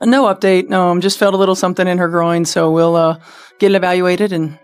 No update. No, just felt a little something in her groin, so we'll get it evaluated and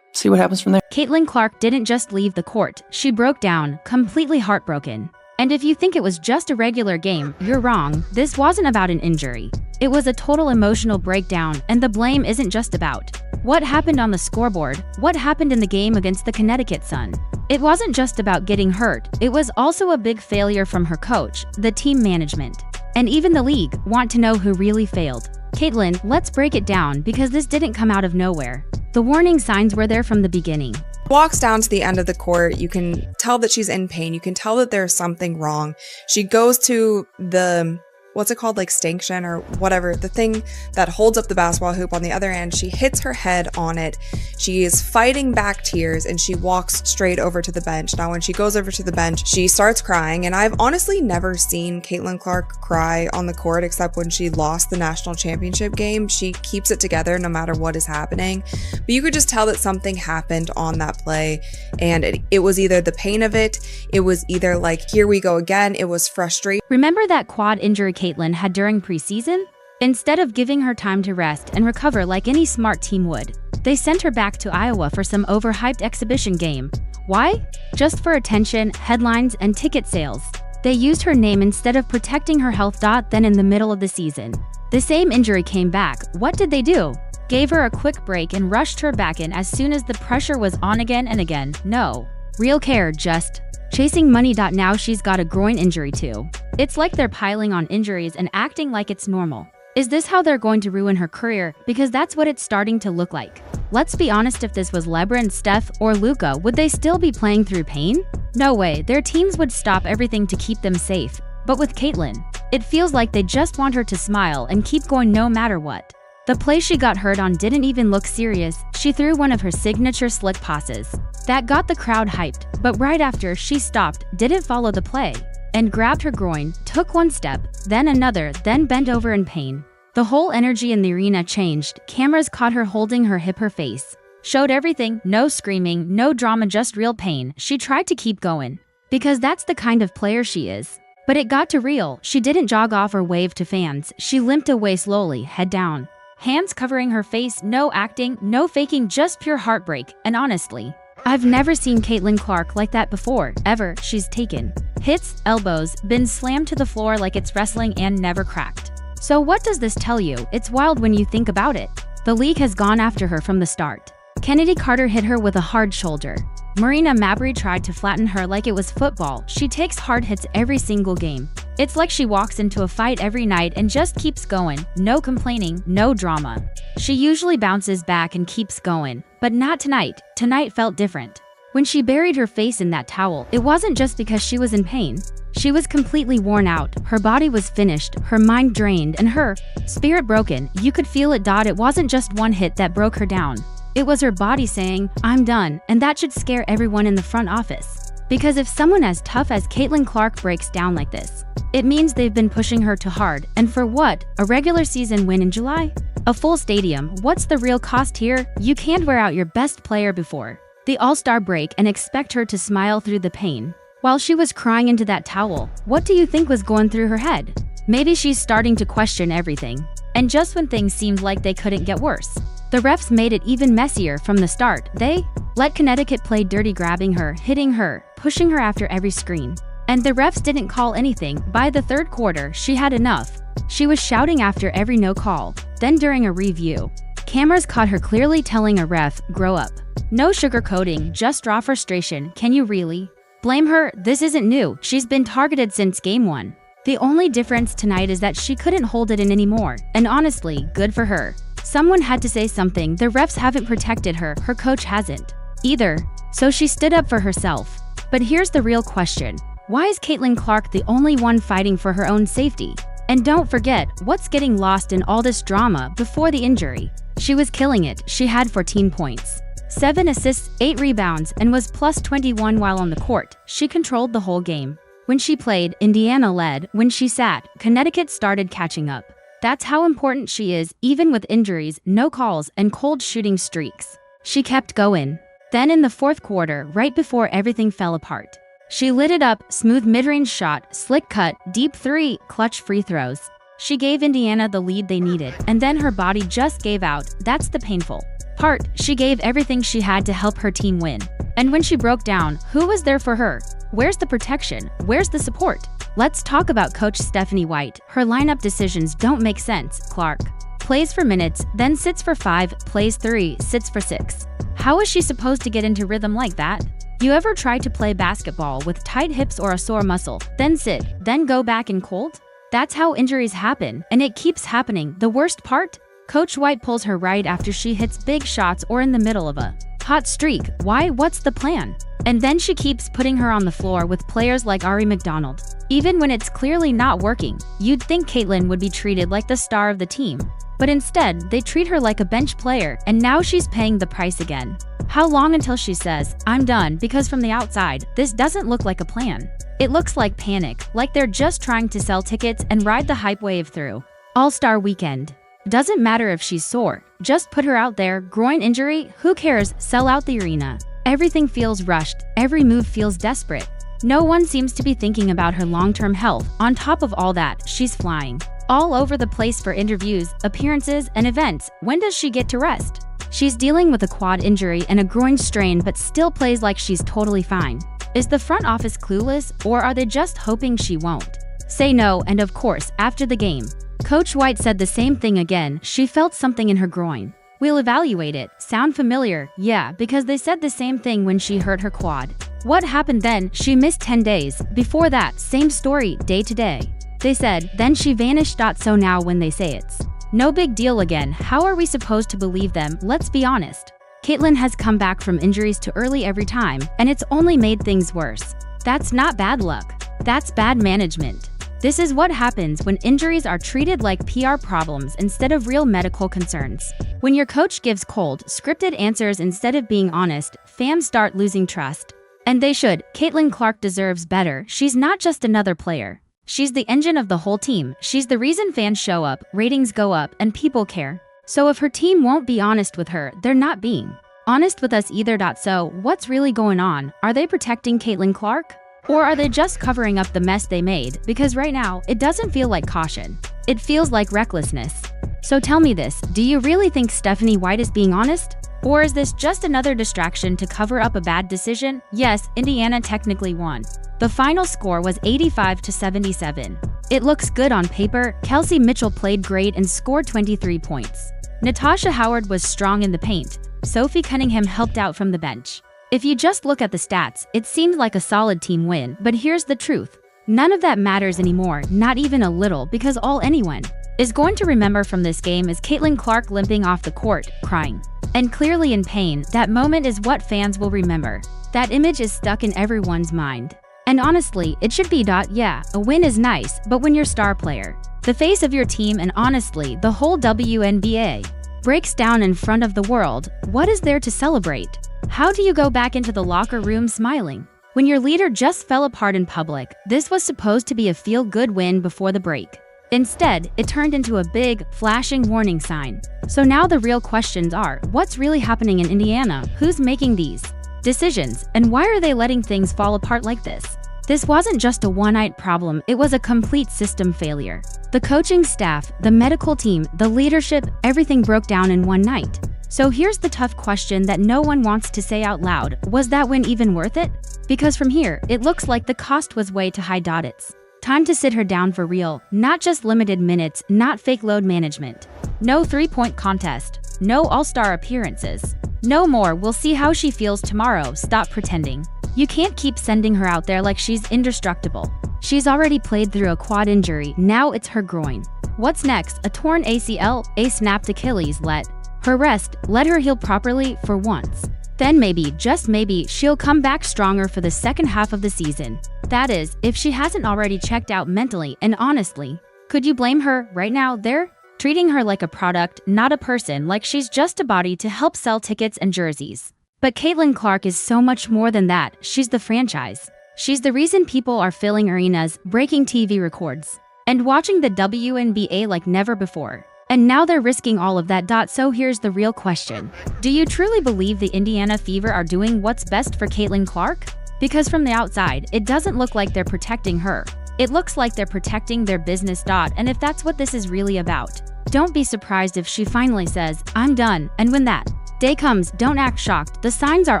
see what happens from there. Caitlin Clark didn't just leave the court. She broke down, completely heartbroken. And if you think it was just a regular game, you're wrong. This wasn't about an injury. It was a total emotional breakdown, and the blame isn't just about what happened on the scoreboard, what happened in the game against the Connecticut Sun. It wasn't just about getting hurt, it was also a big failure from her coach, the team management, and even the league want to know who really failed. Caitlin, let's break it down because this didn't come out of nowhere. The warning signs were there from the beginning. Walks down to the end of the court. You can tell that she's in pain. You can tell that there's something wrong. She goes to the, what's it called, like stanchion or whatever, the thing that holds up the basketball hoop on the other end. She hits her head on it. She is fighting back tears and she walks straight over to the bench. Now, when she goes over to the bench, she starts crying, and I've honestly never seen Caitlin Clark cry on the court except when she lost the national championship game. She keeps it together no matter what is happening, but you could just tell that something happened on that play, and it was either the pain of it, it was either like, here we go again, it was frustration. Remember that quad injury Caitlin had during preseason? Instead of giving her time to rest and recover like any smart team would, they sent her back to Iowa for some overhyped exhibition game. Why? Just for attention, headlines, and ticket sales. They used her name instead of protecting her health. Then in the middle of the season, the same injury came back. What did they do? Gave her a quick break and rushed her back in as soon as the pressure was on again and again. No real care, just chasing money. Now she's got a groin injury too. It's like they're piling on injuries and acting like it's normal. Is this how they're going to ruin her career? Because that's what it's starting to look like. Let's be honest, if this was LeBron, Steph, or Luka, would they still be playing through pain? No way, their teams would stop everything to keep them safe. But with Caitlin, it feels like they just want her to smile and keep going no matter what. The play she got hurt on didn't even look serious. She threw one of her signature slick passes. That got the crowd hyped, but right after, she stopped, didn't follow the play, and grabbed her groin, took one step, then another, then bent over in pain. The whole energy in the arena changed. Cameras caught her holding her hip, her face showed everything, no screaming, no drama, just real pain. She tried to keep going, because that's the kind of player she is. But it got too real. She didn't jog off or wave to fans. She limped away slowly, head down, hands covering her face, no acting, no faking, just pure heartbreak. And honestly, I've never seen Caitlin Clark like that before, ever. She's taken hits, elbows, been slammed to the floor like it's wrestling, and never cracked. So what does this tell you? It's wild when you think about it. The league has gone after her from the start. Kennedy Carter hit her with a hard shoulder. Marina Mabrey tried to flatten her like it was football. She takes hard hits every single game. It's like she walks into a fight every night and just keeps going. No complaining, no drama. She usually bounces back and keeps going, but not tonight. Tonight felt different. When she buried her face in that towel, it wasn't just because she was in pain. She was completely worn out. Her body was finished, her mind drained, and her spirit broken. You could feel it. It wasn't just one hit that broke her down. It was her body saying, I'm done, and that should scare everyone in the front office. Because if someone as tough as Caitlin Clark breaks down like this, it means they've been pushing her too hard. And for what? A regular season win in July? A full stadium? What's the real cost here? You can't wear out your best player before the All-Star break and expect her to smile through the pain. While she was crying into that towel, what do you think was going through her head? Maybe she's starting to question everything. And just when things seemed like they couldn't get worse, the refs made it even messier from the start. They let Connecticut play dirty, grabbing her, hitting her, pushing her after every screen. And the refs didn't call anything. By the third quarter, she had enough. She was shouting after every no call. Then during a review, cameras caught her clearly telling a ref, grow up. No sugarcoating, just raw frustration. Can you really blame her? This isn't new. She's been targeted since game 1. The only difference tonight is that she couldn't hold it in anymore. And honestly, good for her. Someone had to say something. The refs haven't protected her. Her coach hasn't either. So she stood up for herself. But here's the real question. Why is Caitlin Clark the only one fighting for her own safety? And don't forget, what's getting lost in all this drama before the injury? She was killing it. She had 14 points, 7 assists, 8 rebounds, and was plus 21 while on the court. She controlled the whole game. When she played, Indiana led. When she sat, Connecticut started catching up. That's how important she is, even with injuries, no calls, and cold shooting streaks. She kept going. Then in the fourth quarter, right before everything fell apart, she lit it up, smooth mid-range shot, slick cut, deep three, clutch free throws. She gave Indiana the lead they needed, and then her body just gave out. That's the painful part. She gave everything she had to help her team win. And when she broke down, who was there for her? Where's the protection? Where's the support? Let's talk about Coach Stephanie White. Her lineup decisions don't make sense. Clark plays for minutes, then sits for 5, plays 3, sits for 6. How is she supposed to get into rhythm like that? You ever tried to play basketball with tight hips or a sore muscle, then sit, then go back in cold? That's how injuries happen, and it keeps happening. The worst part? Coach White pulls her right after she hits big shots or in the middle of a hot streak. Why? What's the plan? And then she keeps putting her on the floor with players like Ari McDonald. Even when it's clearly not working, you'd think Caitlin would be treated like the star of the team. But instead, they treat her like a bench player, and now she's paying the price again. How long until she says, "I'm done," because from the outside, this doesn't look like a plan. It looks like panic, like they're just trying to sell tickets and ride the hype wave through All-Star Weekend. Doesn't matter if she's sore, just put her out there. Groin injury, who cares? Sell out the arena. Everything feels rushed, every move feels desperate. No one seems to be thinking about her long-term health. On top of all that, she's flying all over the place for interviews, appearances, and events. When does she get to rest? She's dealing with a quad injury and a groin strain but still plays like she's totally fine. Is the front office clueless, or are they just hoping she won't say no? And of course, after the game, Coach White said the same thing again. She felt something in her groin. We'll evaluate it. Sound familiar? Yeah, because they said the same thing when she hurt her quad. What happened then? She missed 10 days. Before that, same story, day to day. They said, then she vanished. So now when they say it's no big deal again, how are we supposed to believe them? Let's be honest. Caitlin has come back from injuries too early every time, and it's only made things worse. That's not bad luck. That's bad management. This is what happens when injuries are treated like PR problems instead of real medical concerns. When your coach gives cold, scripted answers instead of being honest, fans start losing trust. And they should. Caitlin Clark deserves better. She's not just another player. She's the engine of the whole team. She's the reason fans show up, ratings go up, and people care. So if her team won't be honest with her, they're not being honest with us either. So what's really going on? Are they protecting Caitlin Clark? Or are they just covering up the mess they made? Because right now, it doesn't feel like caution. It feels like recklessness. So tell me this, do you really think Stephanie White is being honest? Or is this just another distraction to cover up a bad decision? Yes, Indiana technically won. The final score was 85-77. It looks good on paper. Kelsey Mitchell played great and scored 23 points. Natasha Howard was strong in the paint. Sophie Cunningham helped out from the bench. If you just look at the stats, it seemed like a solid team win, but here's the truth. None of that matters anymore, not even a little, because all anyone is going to remember from this game is Caitlin Clark limping off the court, crying, and clearly in pain. That moment is what fans will remember. That image is stuck in everyone's mind. And honestly, it should be. Yeah, a win is nice, but when your star player, the face of your team, and honestly, the whole WNBA, breaks down in front of the world, what is there to celebrate? How do you go back into the locker room smiling when your leader just fell apart in public? This was supposed to be a feel-good win before the break. Instead, it turned into a big, flashing warning sign. So now the real questions are, what's really happening in Indiana? Who's making these decisions? And why are they letting things fall apart like this? This wasn't just a one-night problem, it was a complete system failure. The coaching staff, the medical team, the leadership, everything broke down in one night. So here's the tough question that no one wants to say out loud. Was that win even worth it? Because from here, it looks like the cost was way too high. It's time to sit her down for real. Not just limited minutes, not fake load management. No three-point contest. No all-star appearances. No more. We'll see how she feels tomorrow. Stop pretending. You can't keep sending her out there like she's indestructible. She's already played through a quad injury. Now it's her groin. What's next? A torn ACL? A snapped Achilles? Let her rest. Let her heal properly for once. Then maybe, just maybe, she'll come back stronger for the second half of the season. That is, if she hasn't already checked out mentally. And honestly, could you blame her? Right now, they're treating her like a product, not a person, like she's just a body to help sell tickets and jerseys. But Caitlin Clark is so much more than that. She's the franchise. She's the reason people are filling arenas, breaking TV records, and watching the WNBA like never before. And now they're risking all of that. So here's the real question. Do you truly believe the Indiana Fever are doing what's best for Caitlin Clark? Because from the outside, it doesn't look like they're protecting her. It looks like they're protecting their business. And if that's what this is really about, don't be surprised if she finally says, "I'm done." And when that day comes, don't act shocked. The signs are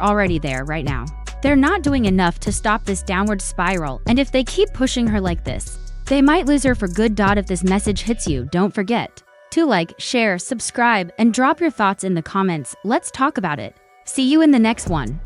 already there right now. They're not doing enough to stop this downward spiral, and if they keep pushing her like this, they might lose her for good. If this message hits you, don't forget to like, share, subscribe, and drop your thoughts in the comments. Let's talk about it. See you in the next one.